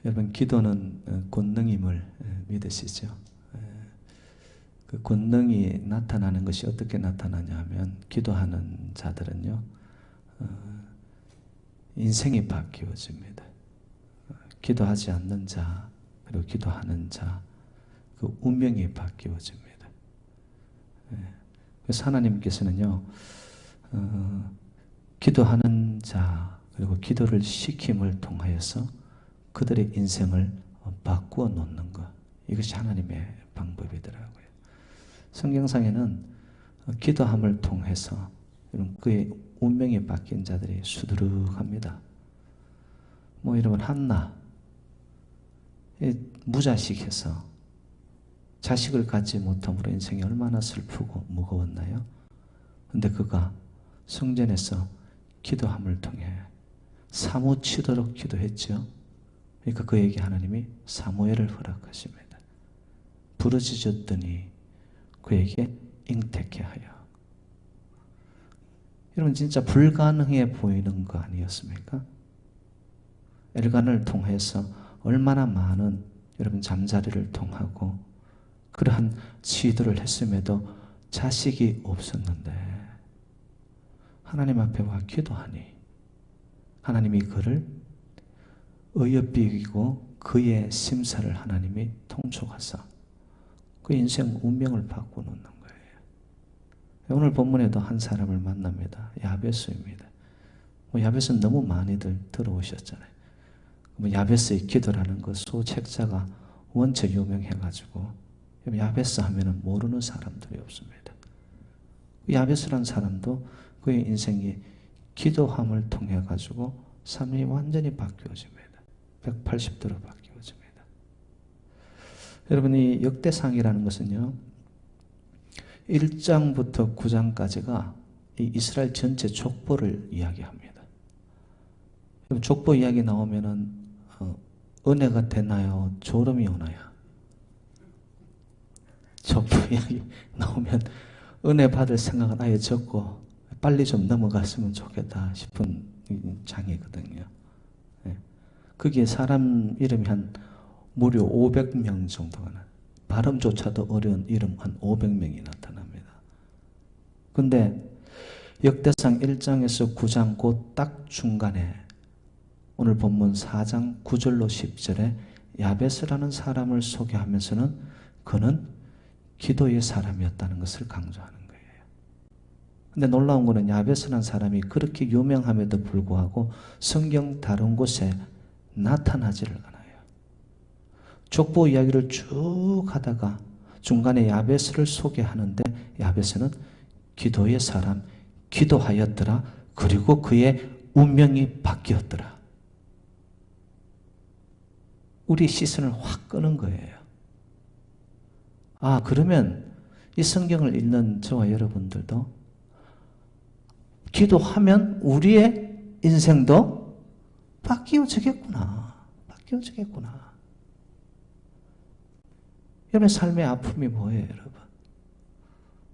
여러분, 기도는 권능임을 믿으시죠? 그 권능이 나타나는 것이 어떻게 나타나냐 하면, 기도하는 자들은요, 인생이 바뀌어집니다. 기도하지 않는 자, 그리고 기도하는 자, 그 운명이 바뀌어집니다. 그래서 하나님께서는요, 기도하는 자, 그리고 기도를 시킴을 통하여서 그들의 인생을 바꾸어 놓는 것, 이것이 하나님의 방법이더라고요. 성경상에는 기도함을 통해서 그의 운명이 바뀐 자들이 수두룩합니다. 여러분, 한나 무자식해서 자식을 갖지 못함으로 인생이 얼마나 슬프고 무거웠나요? 근데 그가 성전에서 기도함을 통해 사무치도록 기도했죠. 그러니까 그에게 하나님이 사무엘을 허락하십니다. 부르짖었더니 그에게 잉태케 하여. 여러분, 진짜 불가능해 보이는 거 아니었습니까? 엘간을 통해서 얼마나 많은 여러분 잠자리를 통하고 그러한 시도를 했음에도 자식이 없었는데, 하나님 앞에 와 기도하니 하나님이 그를 어여삐 이기고 그의 심사를 하나님이 통촉하사 그 인생 운명을 바꿔놓는 거예요. 오늘 본문에도 한 사람을 만납니다. 야베스입니다. 야베스는 너무 많이들 들어오셨잖아요. 야베스의 기도라는 그 소책자가 원체 유명해가지고 야베스 하면은 모르는 사람들이 없습니다. 야베스라는 사람도 그의 인생이 기도함을 통해 가지고 삶이 완전히 바뀌어집니다. 180도로 바뀌어집니다. 여러분, 이 역대상이라는 것은요, 1장부터 9장까지가 이 이스라엘 전체 족보를 이야기합니다. 족보 이야기 나오면은 은혜가 되나요? 졸음이 오나요? 족보 이야기 나오면 은혜 받을 생각은 아예 적고 빨리 좀 넘어갔으면 좋겠다 싶은 장이거든요. 거기에 사람 이름이 한 무려 500명 정도가 나요. 발음조차도 어려운 이름 한 500명이 나타납니다. 근데 역대상 1장에서 9장 곧 딱 중간에 오늘 본문 4장 9절로 10절에 야베스라는 사람을 소개하면서는 그는 기도의 사람이었다는 것을 강조하는 거예요. 근데 놀라운 거는 야베스라는 사람이 그렇게 유명함에도 불구하고 성경 다른 곳에 나타나지를 않아요. 족보 이야기를 쭉 하다가 중간에 야베스를 소개하는데 야베스는 기도의 사람, 기도하였더라. 그리고 그의 운명이 바뀌었더라. 우리 시선을 확 끄는 거예요. 아, 그러면 이 성경을 읽는 저와 여러분들도 기도하면 우리의 인생도 바뀌어지겠구나. 바뀌어지겠구나. 여러분의 삶의 아픔이 뭐예요, 여러분?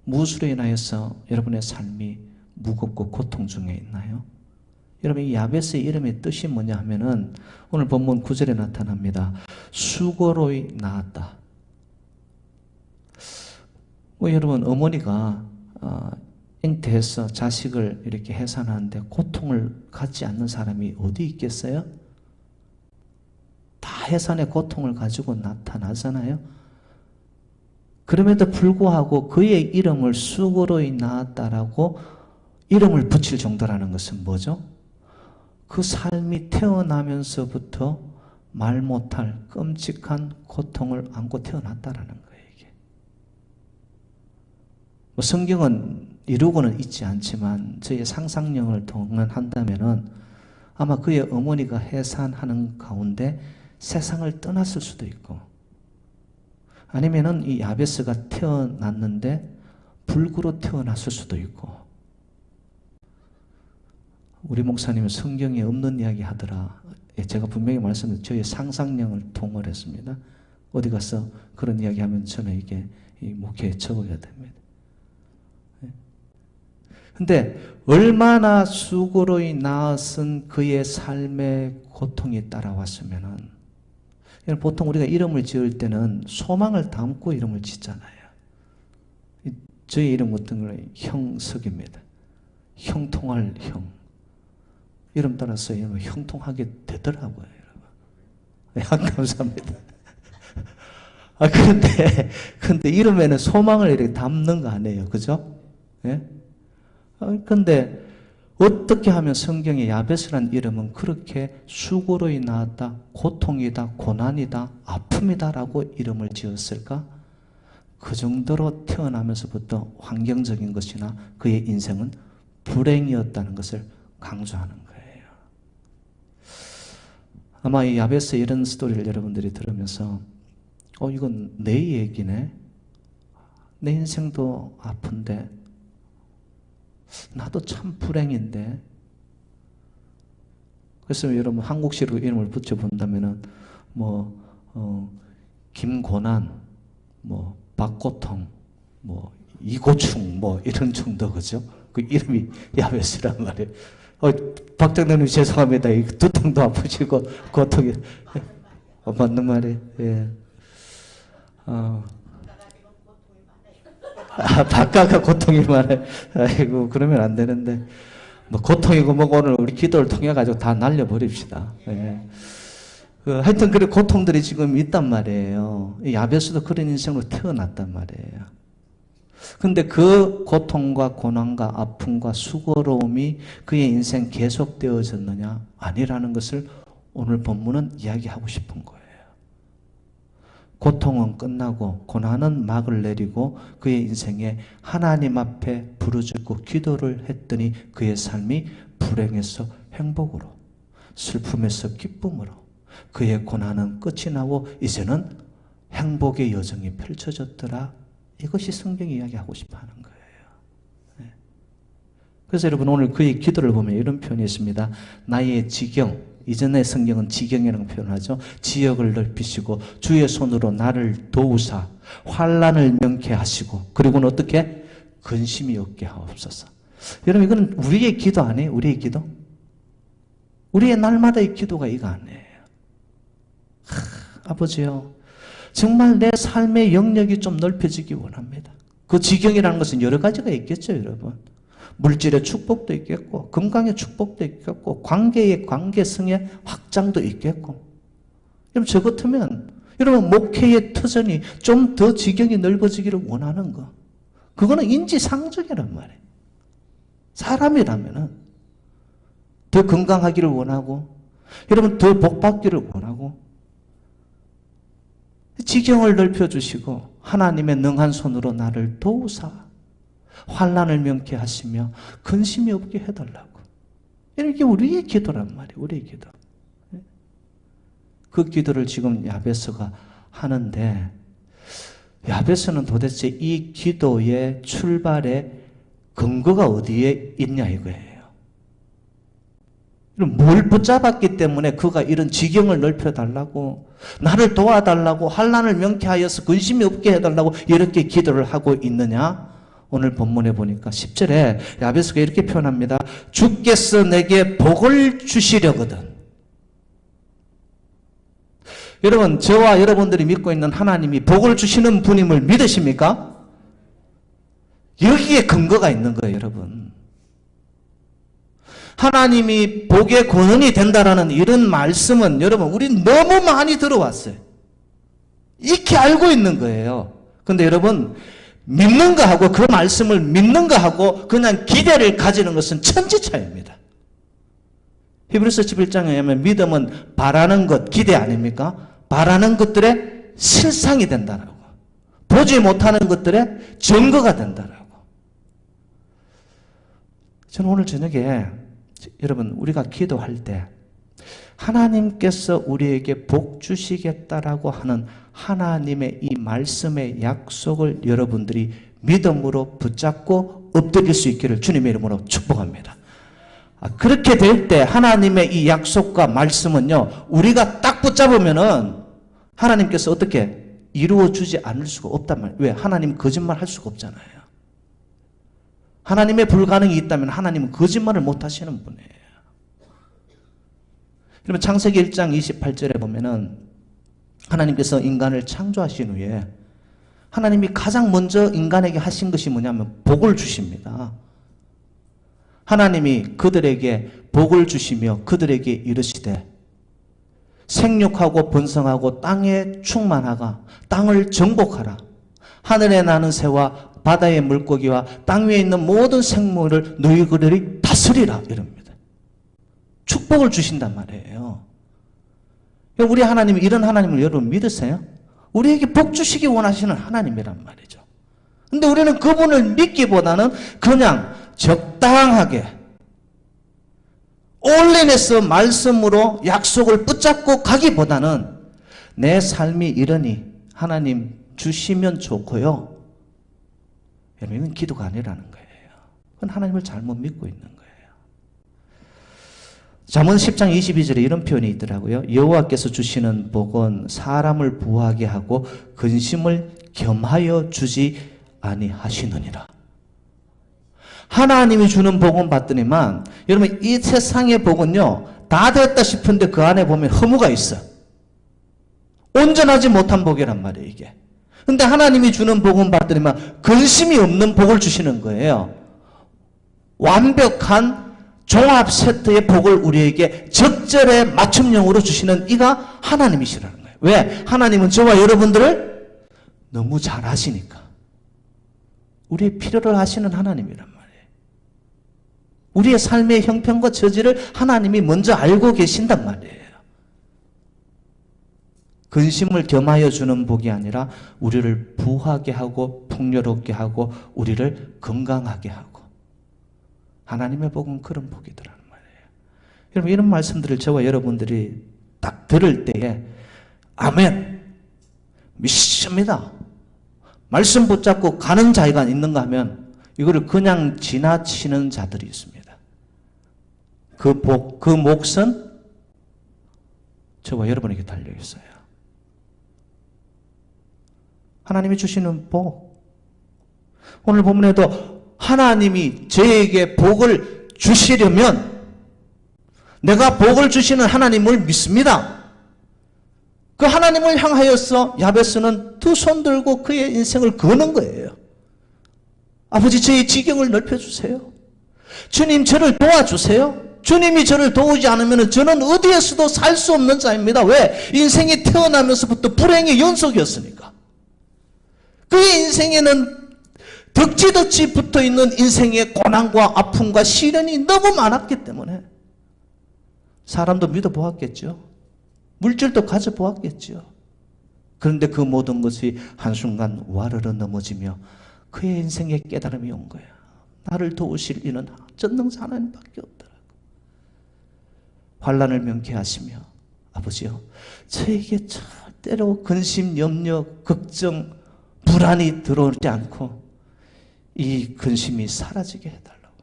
무엇으로 인하여서 여러분의 삶이 무겁고 고통 중에 있나요? 여러분, 이 야베스의 이름의 뜻이 뭐냐 하면은 오늘 본문 9절에 나타납니다. 수고로 낳았다. 여러분, 어머니가 잉태해서 자식을 이렇게 해산하는데 고통을 갖지 않는 사람이 어디 있겠어요? 다 해산의 고통을 가지고 나타나잖아요. 그럼에도 불구하고 그의 이름을 수고로 낳았다라고 이름을 붙일 정도라는 것은 뭐죠? 그 삶이 태어나면서부터 말 못할 끔찍한 고통을 안고 태어났다라는 거예요, 이게. 성경은 이루고는 있지 않지만 저의 상상력을 동원한다면은 아마 그의 어머니가 해산하는 가운데 세상을 떠났을 수도 있고, 아니면은 이 야베스가 태어났는데 불구로 태어났을 수도 있고. 우리 목사님은 성경에 없는 이야기 하더라. 제가 분명히 말씀드렸죠. 저의 상상력을 동원했습니다. 어디 가서 그런 이야기 하면 저는 이게 이 목회에 적어야 됩니다. 근데 얼마나 수고로 낳았은 그의 삶의 고통이 따라왔으면은 보통 우리가 이름을 지을 때는 소망을 담고 이름을 짓잖아요. 저희 이름 같은 경우는 형석입니다. 형통할 형. 이름 따라서 이름을 형통하게 되더라고요, 여러분. 감사합니다. 근데 이름에는 소망을 이렇게 담는 거 아니에요. 그죠? 예? 근데 어떻게 하면 성경에 야베스란 이름은 그렇게 수고로 나왔다, 고통이다, 고난이다, 아픔이다라고 이름을 지었을까? 그 정도로 태어나면서부터 환경적인 것이나 그의 인생은 불행이었다는 것을 강조하는 거예요. 아마 이 야베스 이런 스토리를 여러분들이 들으면서 이건 내 얘기네. 내 인생도 아픈데 나도 참 불행인데. 그래서 여러분 한국식으로 이름을 붙여본다면은 김고난, 박고통, 이고충 이런 정도. 그죠? 그 이름이 야베스란 말이에요. 박장로님 죄송합니다. 두통도 아프시고 고통이 맞는 말이에요. 예. 바깥가 고통이 많아요. 아이고, 그러면 안 되는데. 고통이고 오늘 우리 기도를 통해가지고 다 날려버립시다. 예. 하여튼, 그런 고통들이 지금 있단 말이에요. 야베스도 그런 인생으로 태어났단 말이에요. 근데 그 고통과 고난과 아픔과 수고로움이 그의 인생 계속되어졌느냐? 아니라는 것을 오늘 본문은 이야기하고 싶은 거예요. 고통은 끝나고 고난은 막을 내리고 그의 인생에 하나님 앞에 부르짖고 기도를 했더니 그의 삶이 불행에서 행복으로, 슬픔에서 기쁨으로, 그의 고난은 끝이 나고 이제는 행복의 여정이 펼쳐졌더라. 이것이 성경이 이야기하고 싶어 하는 거예요. 네. 그래서 여러분 오늘 그의 기도를 보면 이런 표현이 있습니다. 나의 지경, 이전에 성경은 지경이라고 표현하죠. 지역을 넓히시고 주의 손으로 나를 도우사 환난을 명케 하시고 그리고는 어떻게? 근심이 없게 하옵소서. 여러분 이건 우리의 기도 아니에요? 우리의 기도? 우리의 날마다의 기도가 이거 아니에요. 아버지요, 정말 내 삶의 영역이 좀 넓혀지기 원합니다. 그 지경이라는 것은 여러 가지가 있겠죠, 여러분. 물질의 축복도 있겠고, 건강의 축복도 있겠고, 관계의 관계성의 확장도 있겠고. 여러분, 저 같으면, 여러분, 목회의 터전이 좀 더 지경이 넓어지기를 원하는 거. 그거는 인지상정이란 말이에요. 사람이라면은, 더 건강하기를 원하고, 여러분, 더 복받기를 원하고, 지경을 넓혀주시고, 하나님의 능한 손으로 나를 도우사, 환난을 명케 하시며 근심이 없게 해달라고. 이게 우리의 기도란 말이에요. 우리의 기도. 그 기도를 지금 야베스가 하는데 야베스는 도대체 이 기도의 출발의 근거가 어디에 있냐 이거예요. 뭘 붙잡았기 때문에 그가 이런 지경을 넓혀달라고, 나를 도와달라고, 환난을 명케하여서 근심이 없게 해달라고 이렇게 기도를 하고 있느냐? 오늘 본문에 보니까 10절에 야베스가 이렇게 표현합니다. 주께서 내게 복을 주시려거든. 여러분, 저와 여러분들이 믿고 있는 하나님이 복을 주시는 분임을 믿으십니까? 여기에 근거가 있는 거예요, 여러분. 하나님이 복의 근원이 된다라는 이런 말씀은 여러분, 우리 너무 많이 들어왔어요. 익히 알고 있는 거예요. 근데 여러분, 믿는 거하고 그 말씀을 믿는 거하고 그냥 기대를 가지는 것은 천지차이입니다. 히브리서 11장에 의하면 믿음은 바라는 것, 기대 아닙니까? 바라는 것들의 실상이 된다라고. 보지 못하는 것들의 증거가 된다라고. 저는 오늘 저녁에 여러분 우리가 기도할 때 하나님께서 우리에게 복 주시겠다라고 하는 하나님의 이 말씀의 약속을 여러분들이 믿음으로 붙잡고 엎드릴 수 있기를 주님의 이름으로 축복합니다. 그렇게 될 때 하나님의 이 약속과 말씀은요, 우리가 딱 붙잡으면은 하나님께서 어떻게 이루어주지 않을 수가 없단 말이에요. 왜? 하나님 거짓말 할 수가 없잖아요. 하나님의 불가능이 있다면 하나님은 거짓말을 못 하시는 분이에요. 여러분 창세기 1장 28절에 보면은 하나님께서 인간을 창조하신 후에 하나님이 가장 먼저 인간에게 하신 것이 뭐냐면 복을 주십니다. 하나님이 그들에게 복을 주시며 그들에게 이르시되 생육하고 번성하고 땅에 충만하가 땅을 정복하라. 하늘에 나는 새와 바다의 물고기와 땅 위에 있는 모든 생물을 너희들이 다스리라 이럽니다. 축복을 주신단 말이에요. 우리 하나님이 이런 하나님을 여러분 믿으세요? 우리에게 복 주시기 원하시는 하나님이란 말이죠. 근데 우리는 그분을 믿기보다는 그냥 적당하게 온라인에서 말씀으로 약속을 붙잡고 가기보다는 내 삶이 이러니 하나님 주시면 좋고요. 여러분 이건 기도가 아니라는 거예요. 그건 하나님을 잘못 믿고 있는 거예요. 잠언 10장 22절에 이런 표현이 있더라고요. 여호와께서 주시는 복은 사람을 부하게 하고 근심을 겸하여 주지 아니하시느니라. 하나님이 주는 복은 받더니만 여러분 이 세상의 복은요 다 됐다 싶은데 그 안에 보면 허무가 있어. 온전하지 못한 복이란 말이에요 이게. 근데 하나님이 주는 복은 받더니만 근심이 없는 복을 주시는 거예요. 완벽한 종합 세트의 복을 우리에게 적절에 맞춤형으로 주시는 이가 하나님이시라는 거예요. 왜? 하나님은 저와 여러분들을 너무 잘 아시니까. 우리의 필요를 아시는 하나님이란 말이에요. 우리의 삶의 형편과 처지를 하나님이 먼저 알고 계신단 말이에요. 근심을 겸하여 주는 복이 아니라 우리를 부하게 하고 풍요롭게 하고 우리를 건강하게 하고 하나님의 복은 그런 복이더라는 말이에요. 여러분 이런 말씀들을 저와 여러분들이 딱 들을 때에 아멘 믿습니다. 말씀 붙잡고 가는 자가 있는가 하면 이거를 그냥 지나치는 자들이 있습니다. 그 복, 그 몫은 저와 여러분에게 달려 있어요. 하나님이 주시는 복. 오늘 본문에도 하나님이 저에게 복을 주시려면 내가 복을 주시는 하나님을 믿습니다. 그 하나님을 향하여서 야베스는 두 손 들고 그의 인생을 거는 거예요. 아버지 저의 지경을 넓혀주세요. 주님 저를 도와주세요. 주님이 저를 도우지 않으면 저는 어디에서도 살 수 없는 자입니다. 왜? 인생이 태어나면서부터 불행의 연속이었으니까. 그의 인생에는 덕지덕지 붙어있는 인생의 고난과 아픔과 시련이 너무 많았기 때문에 사람도 믿어보았겠죠. 물질도 가져보았겠죠. 그런데 그 모든 것이 한순간 와르르 넘어지며 그의 인생에 깨달음이 온 거야. 나를 도우실 이는 전능자 하나님밖에 없더라고. 환난을 명쾌하시며 아버지요 저에게 절대로 근심, 염려, 걱정, 불안이 들어오지 않고 이 근심이 사라지게 해달라고.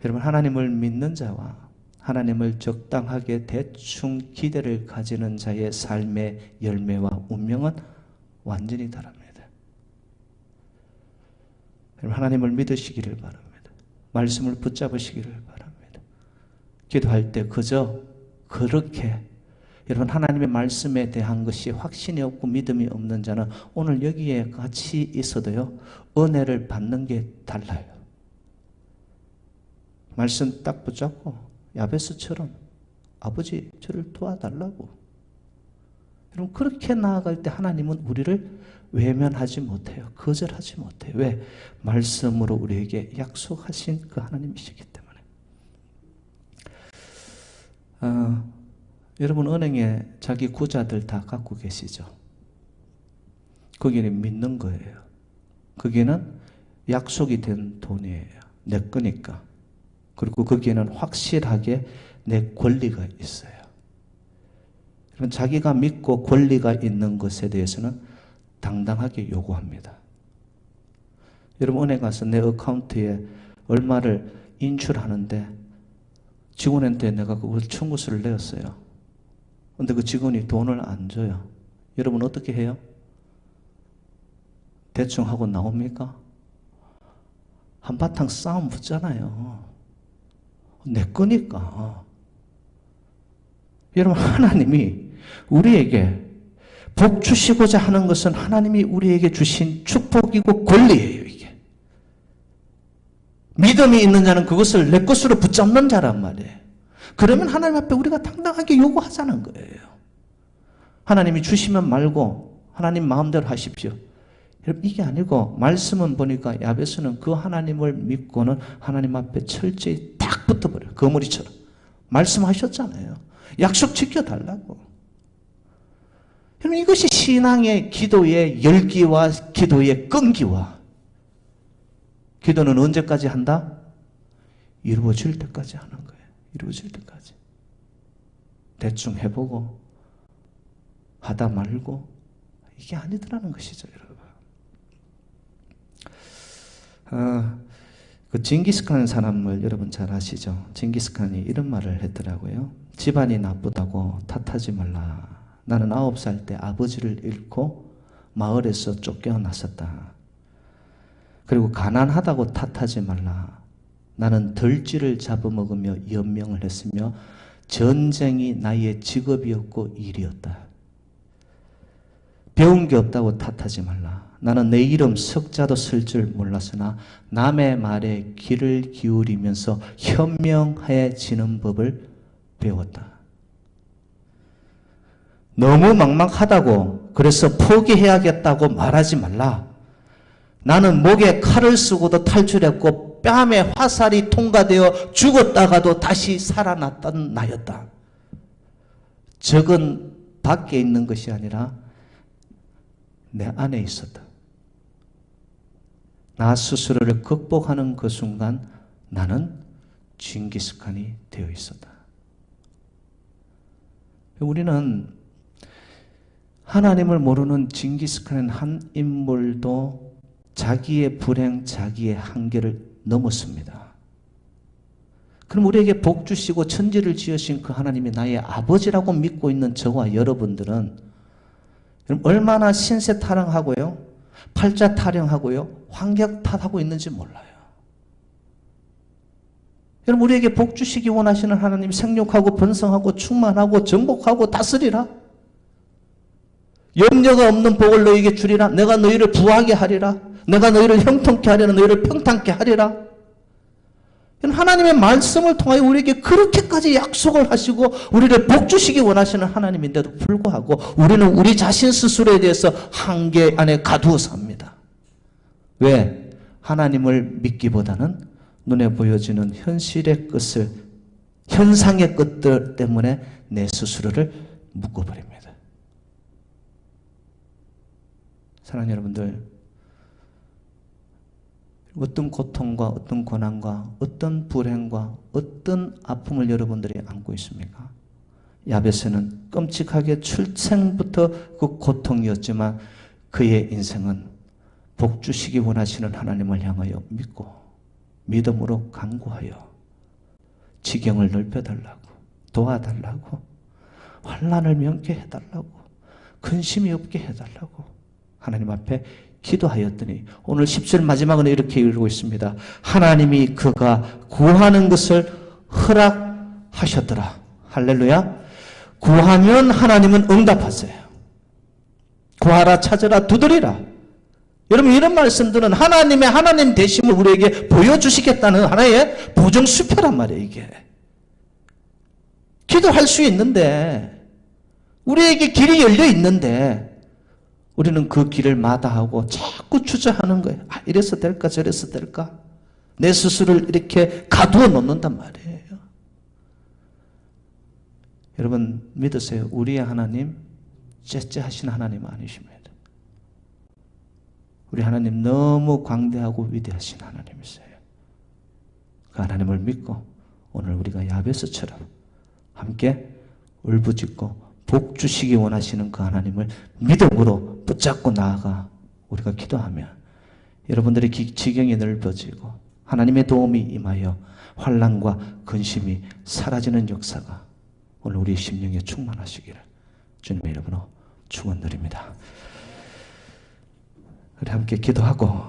여러분 하나님을 믿는 자와 하나님을 적당하게 대충 기대를 가지는 자의 삶의 열매와 운명은 완전히 다릅니다. 여러분 하나님을 믿으시기를 바랍니다. 말씀을 붙잡으시기를 바랍니다. 기도할 때 그저 그렇게 여러분 하나님의 말씀에 대한 것이 확신이 없고 믿음이 없는 자는 오늘 여기에 같이 있어도요 은혜를 받는 게 달라요. 말씀 딱 붙잡고 야베스처럼 아버지 저를 도와달라고. 여러분 그렇게 나아갈 때 하나님은 우리를 외면하지 못해요. 거절하지 못해요. 왜? 말씀으로 우리에게 약속하신 그 하나님이시기 때문에. 여러분 은행에 자기 구자들 다 갖고 계시죠? 거기는 믿는 거예요. 거기는 약속이 된 돈이에요. 내 거니까. 그리고 거기에는 확실하게 내 권리가 있어요. 여러분 자기가 믿고 권리가 있는 것에 대해서는 당당하게 요구합니다. 여러분 은행 가서 내 어카운트에 얼마를 인출하는데 직원한테 내가 그걸 청구서를 내었어요. 근데 그 직원이 돈을 안 줘요. 여러분 어떻게 해요? 대충 하고 나옵니까? 한바탕 싸움 붙잖아요. 내 거니까. 여러분 하나님이 우리에게 복 주시고자 하는 것은 하나님이 우리에게 주신 축복이고 권리예요, 이게. 믿음이 있는 자는 그것을 내 것으로 붙잡는 자란 말이에요. 그러면 하나님 앞에 우리가 당당하게 요구하자는 거예요. 하나님이 주시면 말고 하나님 마음대로 하십시오. 여러분, 이게 아니고 말씀은 보니까 야베스는 그 하나님을 믿고는 하나님 앞에 철저히 딱 붙어버려요. 거머리처럼. 말씀하셨잖아요. 약속 지켜달라고. 여러분, 이것이 신앙의 기도의 열기와 기도의 끈기와, 기도는 언제까지 한다? 이루어질 때까지 하는 거예요. 이루어질 때까지. 대충 해보고 하다 말고 이게 아니더라는 것이죠, 여러분. 그 징기스칸 사람을 여러분 잘 아시죠? 징기스칸이 이런 말을 했더라고요. 집안이 나쁘다고 탓하지 말라. 나는 9살 때 아버지를 잃고 마을에서 쫓겨났었다. 그리고 가난하다고 탓하지 말라. 나는 들쥐를 잡아먹으며 연명을 했으며 전쟁이 나의 직업이었고 일이었다. 배운 게 없다고 탓하지 말라. 나는 내 이름 석자도 쓸 줄 몰랐으나 남의 말에 귀를 기울이면서 현명해지는 법을 배웠다. 너무 막막하다고 그래서 포기해야겠다고 말하지 말라. 나는 목에 칼을 쓰고도 탈출했고 뺨에 화살이 통과되어 죽었다가도 다시 살아났던 나였다. 적은 밖에 있는 것이 아니라 내 안에 있었다. 나 스스로를 극복하는 그 순간 나는 징기스칸이 되어 있었다. 우리는 하나님을 모르는 징기스칸은 한 인물도 자기의 불행, 자기의 한계를 넘었습니다. 그럼 우리에게 복 주시고 천지를 지으신 그 하나님이 나의 아버지라고 믿고 있는 저와 여러분들은 얼마나 신세 타령하고요, 팔자 타령하고요, 환경 탓하고 있는지 몰라요. 여러분, 우리에게 복 주시기 원하시는 하나님, 생육하고 번성하고 충만하고 정복하고 다스리라. 염려가 없는 복을 너희에게 주리라. 내가 너희를 부하게 하리라. 내가 너희를 형통케 하리라. 너희를 평탄케 하리라. 하나님의 말씀을 통하여 우리에게 그렇게까지 약속을 하시고 우리를 복 주시기 원하시는 하나님인데도 불구하고 우리는 우리 자신 스스로에 대해서 한계 안에 가두어 삽니다. 왜? 하나님을 믿기보다는 눈에 보여지는 현실의 것을, 현상의 것들 때문에 내 스스로를 묶어버립니다. 사랑하는 여러분들, 어떤 고통과 어떤 고난과 어떤 불행과 어떤 아픔을 여러분들이 안고 있습니까? 야베스는 끔찍하게 출생부터 그 고통이었지만 그의 인생은 복 주시기 원하시는 하나님을 향하여 믿고 믿음으로 간구하여 지경을 넓혀달라고, 도와달라고, 환난을 면케해달라고, 근심이 없게 해달라고 하나님 앞에 기도하였더니 오늘 10절 마지막은 이렇게 읽고 있습니다. 하나님이 그가 구하는 것을 허락하셨더라. 할렐루야. 구하면 하나님은 응답하세요. 구하라, 찾으라, 두드리라. 여러분, 이런 말씀들은 하나님의 하나님 되심을 우리에게 보여주시겠다는 하나의 보증수표란 말이에요. 이게 기도할 수 있는데, 우리에게 길이 열려 있는데 우리는 그 길을 마다하고 자꾸 주저하는 거예요. 아, 이래서 될까 저래서 될까, 내 스스로를 이렇게 가두어 놓는단 말이에요. 여러분 믿으세요. 우리의 하나님 째째하신 하나님 아니십니다. 우리 하나님 너무 광대하고 위대하신 하나님이세요. 그 하나님을 믿고 오늘 우리가 야베스처럼 함께 울부짖고 복 주시기 원하시는 그 하나님을 믿음으로 붙잡고 나아가 우리가 기도하면 여러분들의 지경이 넓어지고 하나님의 도움이 임하여 환난과 근심이 사라지는 역사가 오늘 우리의 심령에 충만하시기를 주님의 이름으로 축원드립니다. 우리 함께 기도하고